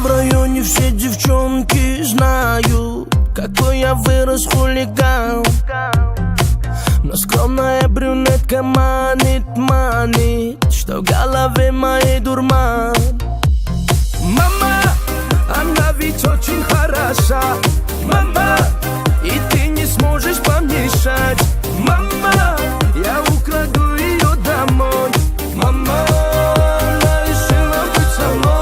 в районе все девчонки знают, какой я вырос хулиган. Но скромная брюнетка манит, что в голове моей дурман. Мама, она ведь очень хороша. Мама, и ты не сможешь помешать. Мама, я украду ее домой. Мама, она решила быть со мной.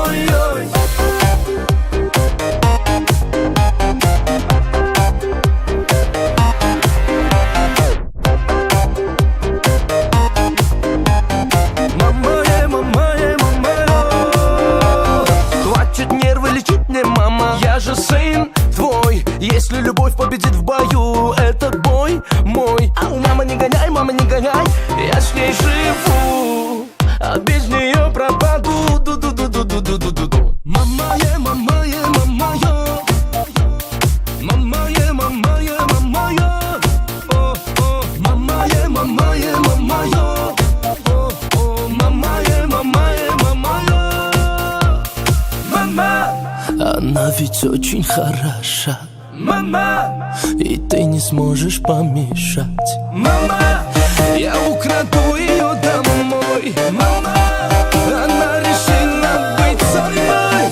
Я же сын твой. Если любовь победит в бою, этот бой мой. А мама не гоняй, я с ней живу, а без нее пропаду. Мама, мама, мама, мама, мама, мама, о, о, мама, мама, мама, о, о, мама, мама, мама. Она ведь очень хороша. Мама, и ты не сможешь помешать. Мама, я украду ее домой. Мама, она решила быть со мной.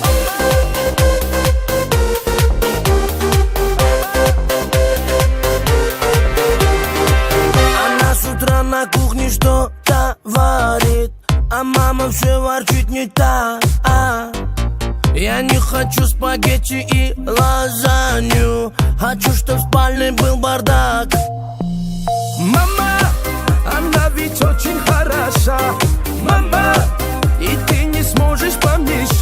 Она с утра на кухне что-то варит, а мама все ворчит не так. Я не хочу спагетти и лазанью, хочу, чтоб в спальне был бардак. Мама, она ведь очень хороша. Мама, и ты не сможешь помешать.